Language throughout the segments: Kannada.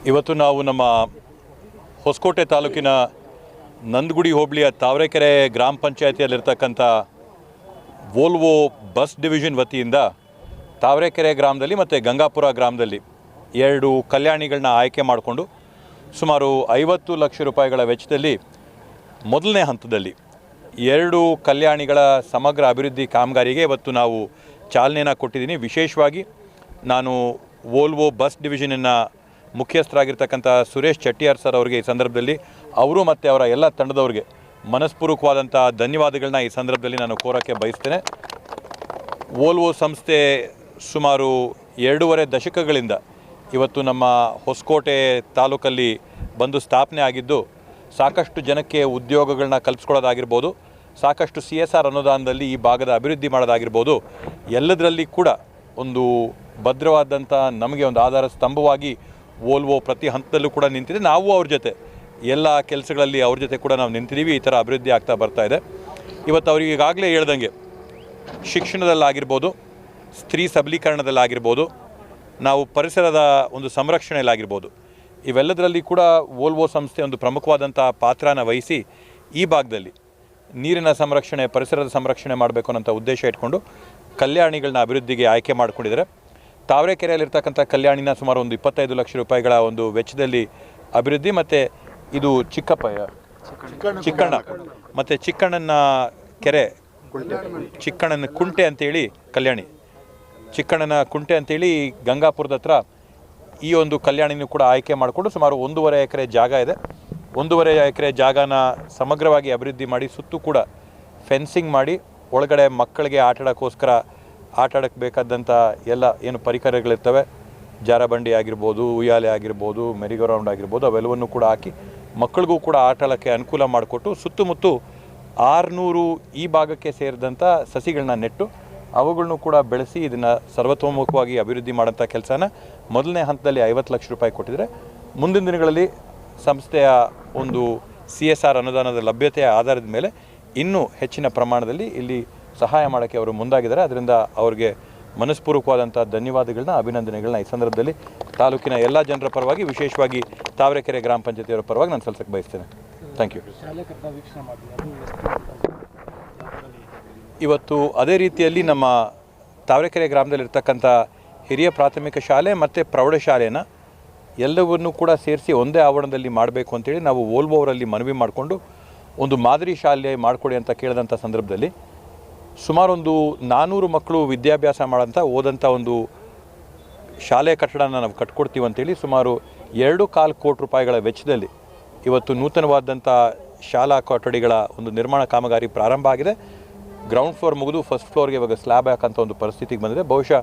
ಇವತ್ತು ನಾವು ನಮ್ಮ ಹೊಸಕೋಟೆ ತಾಲೂಕಿನ ನಂದಗುಡಿ ಹೋಬಳಿಯ ತಾವರೆಕೆರೆ ಗ್ರಾಮ ಪಂಚಾಯತಿಯಲ್ಲಿರ್ತಕ್ಕಂಥ ವೋಲ್ವೋ ಬಸ್ ಡಿವಿಷನ್ ವತಿಯಿಂದ ತಾವರೆಕೆರೆ ಗ್ರಾಮದಲ್ಲಿ ಮತ್ತು ಗಂಗಾಪುರ ಗ್ರಾಮದಲ್ಲಿ 2 ಕಲ್ಯಾಣಿಗಳನ್ನ ಆಯ್ಕೆ ಮಾಡಿಕೊಂಡು ಸುಮಾರು 50 ಲಕ್ಷ ರೂಪಾಯಿಗಳ ವೆಚ್ಚದಲ್ಲಿ ಮೊದಲನೇ ಹಂತದಲ್ಲಿ 2 ಕಲ್ಯಾಣಿಗಳ ಸಮಗ್ರ ಅಭಿವೃದ್ಧಿ ಕಾಮಗಾರಿಗೆ ಇವತ್ತು ನಾವು ಚಾಲನೆಯನ್ನು ಕೊಟ್ಟಿದ್ದೀನಿ. ವಿಶೇಷವಾಗಿ ನಾನು Volvo bus ಡಿವಿಷನ್ನ ಮುಖ್ಯಸ್ಥರಾಗಿರ್ತಕ್ಕಂಥ Suresh Chettiar sir ಅವರಿಗೆ ಈ ಸಂದರ್ಭದಲ್ಲಿ ಅವರು ಮತ್ತು ಅವರ ಎಲ್ಲ ತಂಡದವರಿಗೆ ಮನಸ್ಪೂರ್ವಕವಾದಂಥ ಧನ್ಯವಾದಗಳನ್ನ ಈ ಸಂದರ್ಭದಲ್ಲಿ ನಾನು ಕೋರೋಕ್ಕೆ ಬಯಸ್ತೇನೆ. ವೋಲ್ವೋ ಸಂಸ್ಥೆ ಸುಮಾರು 2.5 ದಶಕಗಳಿಂದ ಇವತ್ತು ನಮ್ಮ ಹೊಸಕೋಟೆ ತಾಲೂಕಲ್ಲಿ ಬಂದು ಸ್ಥಾಪನೆ ಆಗಿದ್ದು ಸಾಕಷ್ಟು ಜನಕ್ಕೆ ಉದ್ಯೋಗಗಳನ್ನ ಕಲ್ಪಿಸ್ಕೊಳ್ಳೋದಾಗಿರ್ಬೋದು, ಸಾಕಷ್ಟು CSR ಅನುದಾನದಲ್ಲಿ ಈ ಭಾಗದ ಅಭಿವೃದ್ಧಿ ಮಾಡೋದಾಗಿರ್ಬೋದು, ಎಲ್ಲದರಲ್ಲಿ ಕೂಡ ಒಂದು ಭದ್ರವಾದಂಥ ನಮಗೆ ಒಂದು ಆಧಾರ ಸ್ತಂಭವಾಗಿ ವೋಲ್ವೋ ಪ್ರತಿ ಹಂತದಲ್ಲೂ ಕೂಡ ನಿಂತಿದೆ. ನಾವು ಅವ್ರ ಜೊತೆ ಎಲ್ಲ ಕೆಲಸಗಳಲ್ಲಿ ಅವ್ರ ಜೊತೆ ಕೂಡ ನಾವು ನಿಂತಿದ್ದೀವಿ. ಈ ಥರ ಅಭಿವೃದ್ಧಿ ಆಗ್ತಾ ಬರ್ತಾ ಇದೆ. ಇವತ್ತು ಅವ್ರಿಗೆ ಈಗಾಗಲೇ ಹೇಳ್ದಂಗೆ ಶಿಕ್ಷಣದಲ್ಲಾಗಿರ್ಬೋದು, ಸ್ತ್ರೀ ಸಬಲೀಕರಣದಲ್ಲಾಗಿರ್ಬೋದು, ನಾವು ಪರಿಸರದ ಒಂದು ಸಂರಕ್ಷಣೆಯಲ್ಲಾಗಿರ್ಬೋದು, ಇವೆಲ್ಲದರಲ್ಲಿ ಕೂಡ ವೋಲ್ವೋ ಸಂಸ್ಥೆ ಒಂದು ಪ್ರಮುಖವಾದಂಥ ಪಾತ್ರನ ವಹಿಸಿ ಈ ಭಾಗದಲ್ಲಿ ನೀರಿನ ಸಂರಕ್ಷಣೆ, ಪರಿಸರದ ಸಂರಕ್ಷಣೆ ಮಾಡಬೇಕು ಅನ್ನೋಂಥ ಉದ್ದೇಶ ಇಟ್ಕೊಂಡು ಕಲ್ಯಾಣಿಗಳನ್ನ ಅಭಿವೃದ್ಧಿಗೆ ಆಯ್ಕೆ ಮಾಡಿಕೊಂಡಿದ್ದಾರೆ. ತಾವರೆಕೆರೆಯಲ್ಲಿರ್ತಕ್ಕಂಥ ಕಲ್ಯಾಣಿನ ಸುಮಾರು ಒಂದು 25 ಲಕ್ಷ ರೂಪಾಯಿಗಳ ಒಂದು ವೆಚ್ಚದಲ್ಲಿ ಅಭಿವೃದ್ಧಿ, ಮತ್ತು ಇದು ಚಿಕ್ಕಣ್ಣ ಮತ್ತು ಚಿಕ್ಕಣ್ಣನ ಕೆರೆ, ಚಿಕ್ಕಣ್ಣನ ಕುಂಟೆ ಅಂತೇಳಿ ಕಲ್ಯಾಣಿ, ಚಿಕ್ಕಣ್ಣನ ಕುಂಟೆ ಅಂತೇಳಿ ಗಂಗಾಪುರದ ಹತ್ರ ಈ ಒಂದು ಕಲ್ಯಾಣಿನೂ ಕೂಡ ಆಯ್ಕೆ ಮಾಡಿಕೊಂಡು ಸುಮಾರು 1.5 ಎಕರೆ ಜಾಗ ಇದೆ. 1.5 ಎಕರೆ ಜಾಗನ ಸಮಗ್ರವಾಗಿ ಅಭಿವೃದ್ಧಿ ಮಾಡಿ ಸುತ್ತೂ ಕೂಡ ಫೆನ್ಸಿಂಗ್ ಮಾಡಿ ಒಳಗಡೆ ಮಕ್ಕಳಿಗೆ ಆಟಾಡೋಕ್ಕೋಸ್ಕರ ಆಟಾಡೋಕ್ಕೆ ಬೇಕಾದಂಥ ಎಲ್ಲ ಏನು ಪರಿಕರಗಳಿರ್ತವೆ, ಜಾರಬಂಡಿ ಆಗಿರ್ಬೋದು, ಉಯ್ಯಾಲೆ ಆಗಿರ್ಬೋದು, ಮೆರಿಗೋ ರೌಂಡ್ ಆಗಿರ್ಬೋದು, ಅವೆಲ್ಲವನ್ನು ಕೂಡ ಹಾಕಿ ಮಕ್ಕಳಿಗೂ ಕೂಡ ಆಟಾಡೋಕ್ಕೆ ಅನುಕೂಲ ಮಾಡಿಕೊಟ್ಟು ಸುತ್ತಮುತ್ತ 600 ಈ ಭಾಗಕ್ಕೆ ಸೇರಿದಂಥ ಸಸಿಗಳನ್ನ ನೆಟ್ಟು ಅವುಗಳನ್ನು ಕೂಡ ಬೆಳೆಸಿ ಇದನ್ನು ಸರ್ವತೋಮುಖವಾಗಿ ಅಭಿವೃದ್ಧಿ ಮಾಡೋಂಥ ಕೆಲಸನ ಮೊದಲನೇ ಹಂತದಲ್ಲಿ 50 ಲಕ್ಷ ರೂಪಾಯಿ ಕೊಟ್ಟಿದ್ದಾರೆ. ಮುಂದಿನ ದಿನಗಳಲ್ಲಿ ಸಂಸ್ಥೆಯ ಒಂದು CSR ಅನುದಾನದ ಲಭ್ಯತೆಯ ಆಧಾರದ ಮೇಲೆ ಇನ್ನೂ ಹೆಚ್ಚಿನ ಪ್ರಮಾಣದಲ್ಲಿ ಇಲ್ಲಿ ಸಹಾಯ ಮಾಡೋಕ್ಕೆ ಅವರು ಮುಂದಾಗಿದ್ದಾರೆ. ಅದರಿಂದ ಅವ್ರಿಗೆ ಮನಸ್ಪೂರ್ವಕವಾದಂಥ ಧನ್ಯವಾದಗಳನ್ನ, ಅಭಿನಂದನೆಗಳನ್ನ ಈ ಸಂದರ್ಭದಲ್ಲಿ ತಾಲೂಕಿನ ಎಲ್ಲ ಜನರ ಪರವಾಗಿ, ವಿಶೇಷವಾಗಿ ತಾವರೆಕೆರೆ ಗ್ರಾಮ ಪಂಚಾಯತಿಯವರ ಪರವಾಗಿ ನಾನು ಸಲ್ಲಿಸಕ್ಕೆ ಬಯಸ್ತೇನೆ. Thank you. ಇವತ್ತು ಅದೇ ರೀತಿಯಲ್ಲಿ ನಮ್ಮ ತಾವರೆಕೆರೆ ಗ್ರಾಮದಲ್ಲಿರ್ತಕ್ಕಂಥ ಹಿರಿಯ ಪ್ರಾಥಮಿಕ ಶಾಲೆ ಮತ್ತು ಪ್ರೌಢಶಾಲೆನ ಎಲ್ಲವನ್ನೂ ಕೂಡ ಸೇರಿಸಿ ಒಂದೇ ಆವರಣದಲ್ಲಿ ಮಾಡಬೇಕು ಅಂತೇಳಿ ನಾವು ವೋಲ್ವೋ ಅವರಲ್ಲಿ ಮನವಿ ಮಾಡಿಕೊಂಡು ಒಂದು ಮಾದರಿ ಶಾಲೆ ಮಾಡಿಕೊಡಿ ಅಂತ ಕೇಳಿದಂಥ ಸಂದರ್ಭದಲ್ಲಿ ಸುಮಾರು ಒಂದು 400 ಮಕ್ಕಳು ವಿದ್ಯಾಭ್ಯಾಸ ಮಾಡೋಂಥ ಓದಂಥ ಒಂದು ಶಾಲೆ ಕಟ್ಟಡನ ನಾವು ಕಟ್ಕೊಡ್ತೀವಿ ಅಂತೇಳಿ ಸುಮಾರು 2.25 ಕೋಟಿ ರೂಪಾಯಿಗಳ ವೆಚ್ಚದಲ್ಲಿ ಇವತ್ತು ನೂತನವಾದಂಥ ಶಾಲಾ ಕೊಠಡಿಗಳ ಒಂದು ನಿರ್ಮಾಣ ಕಾಮಗಾರಿ ಪ್ರಾರಂಭ ಆಗಿದೆ. ಗ್ರೌಂಡ್ ಫ್ಲೋರ್ ಮುಗಿದು ಫಸ್ಟ್ ಫ್ಲೋರ್ಗೆ ಇವಾಗ ಸ್ಲ್ಯಾಬ್ ಹಾಕಂಥ ಒಂದು ಪರಿಸ್ಥಿತಿಗೆ ಬಂದಿದೆ. ಬಹುಶಃ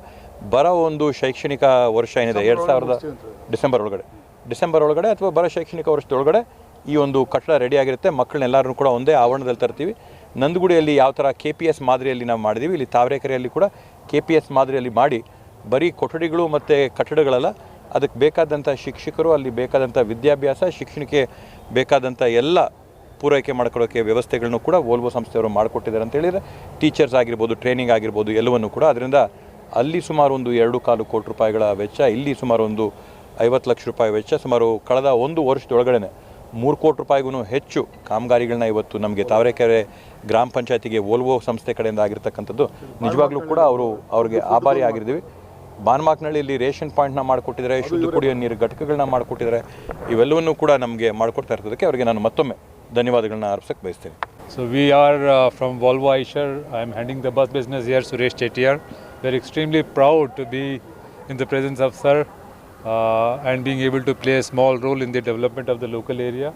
ಬರೋ ಒಂದು ಶೈಕ್ಷಣಿಕ ವರ್ಷ ಏನಿದೆ 2000 ಡಿಸೆಂಬರ್ ಒಳಗಡೆ ಅಥವಾ ಬರೋ ಶೈಕ್ಷಣಿಕ ವರ್ಷದೊಳಗಡೆ ಈ ಒಂದು ಕಟ್ಟಡ ರೆಡಿಯಾಗಿರುತ್ತೆ. ಮಕ್ಕಳನ್ನೆಲ್ಲರೂ ಕೂಡ ಒಂದೇ ಆವರಣದಲ್ಲಿ ತರ್ತೀವಿ. ನಂದಗುಡಿಯಲ್ಲಿ ಯಾವ ಥರ KPS ಮಾದರಿಯಲ್ಲಿ ನಾವು ಮಾಡಿದ್ದೀವಿ, ಇಲ್ಲಿ ತಾವರೆಕೆರೆಯಲ್ಲಿ ಕೂಡ KPS ಮಾದರಿಯಲ್ಲಿ ಮಾಡಿ ಬರೀ ಕೊಠಡಿಗಳು ಮತ್ತು ಕಟ್ಟಡಗಳಲ್ಲ, ಅದಕ್ಕೆ ಬೇಕಾದಂಥ ಶಿಕ್ಷಕರು, ಅಲ್ಲಿ ಬೇಕಾದಂಥ ವಿದ್ಯಾಭ್ಯಾಸ, ಶಿಕ್ಷಣಕ್ಕೆ ಬೇಕಾದಂಥ ಎಲ್ಲ ಪೂರೈಕೆ ಮಾಡ್ಕೊಳ್ಳೋಕ್ಕೆ ವ್ಯವಸ್ಥೆಗಳನ್ನು ಕೂಡ ವೋಲ್ವೋ ಸಂಸ್ಥೆಯವರು ಮಾಡಿಕೊಟ್ಟಿದ್ದಾರೆ ಅಂತ ಹೇಳಿದರೆ, ಟೀಚರ್ಸ್ ಆಗಿರ್ಬೋದು, ಟ್ರೈನಿಂಗ್ ಆಗಿರ್ಬೋದು, ಎಲ್ಲವನ್ನೂ ಕೂಡ. ಅದರಿಂದ ಅಲ್ಲಿ ಸುಮಾರು ಒಂದು 2.25 ಕೋಟಿ ರೂಪಾಯಿಗಳ ವೆಚ್ಚ, ಇಲ್ಲಿ ಸುಮಾರು ಒಂದು 50 ಲಕ್ಷ ರೂಪಾಯಿ ವೆಚ್ಚ, ಸುಮಾರು ಕಳೆದ ಒಂದು ವರ್ಷದೊಳಗಡೆ 3 ಕೋಟಿ ರೂಪಾಯಿಗೂ ಹೆಚ್ಚು ಕಾಮಗಾರಿಗಳನ್ನ ಇವತ್ತು ನಮಗೆ ತಾವರೆಕೆರೆ ಗ್ರಾಮ ಪಂಚಾಯತಿಗೆ ವೋಲ್ವೋ ಸಂಸ್ಥೆ ಕಡೆಯಿಂದ ಆಗಿರ್ತಕ್ಕಂಥದ್ದು ನಿಜವಾಗ್ಲೂ ಕೂಡ ಅವ್ರಿಗೆ ಆಭಾರಿ ಆಗಿರ್ತೀವಿ. ಬಾನ್ಮಾಕ್ನಳ್ಳಿಯಲ್ಲಿ ರೇಷನ್ ಪಾಯಿಂಟ್ನ ಮಾಡಿಕೊಟ್ಟಿದ್ದಾರೆ, ಶುದ್ಧ ಕುಡಿಯೋ ನೀರು ಘಟಕಗಳನ್ನ ಮಾಡಿಕೊಟ್ಟಿದ್ದಾರೆ. ಇವೆಲ್ಲವನ್ನೂ ಕೂಡ ನಮಗೆ ಮಾಡಿಕೊಡ್ತಾ ಇರ್ತದಕ್ಕೆ ಅವರಿಗೆ ನಾನು ಮತ್ತೊಮ್ಮೆ ಧನ್ಯವಾದಗಳನ್ನ ಅರ್ಪಿಸಕ್ಕೆ ಬಯಸ್ತೇನೆ. So we are from Volvo Eicher. I am handling the bus business here, Suresh Chettiar. We are extremely proud to be in the presence of Sir and being able to play a small role in the development of the local area.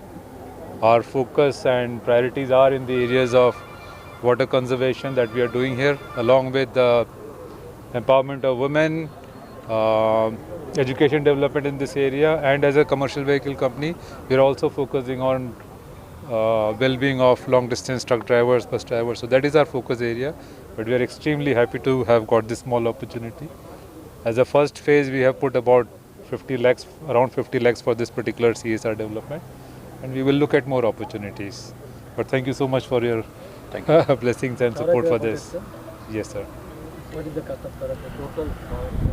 Our focus and priorities are in the areas of water conservation that we are doing here, along with the empowerment of women, education development in this area, and as a commercial vehicle company, we are also focusing on well-being of long-distance truck drivers, bus drivers. So that is our focus area. But we are extremely happy to have got this small opportunity. As a first phase, we have put about 50 lakhs, around 50 lakhs for this particular CSR development, and we will look at more opportunities. But thank you so much for your blessings and support for this. Yes, sir. What is the cost of the total?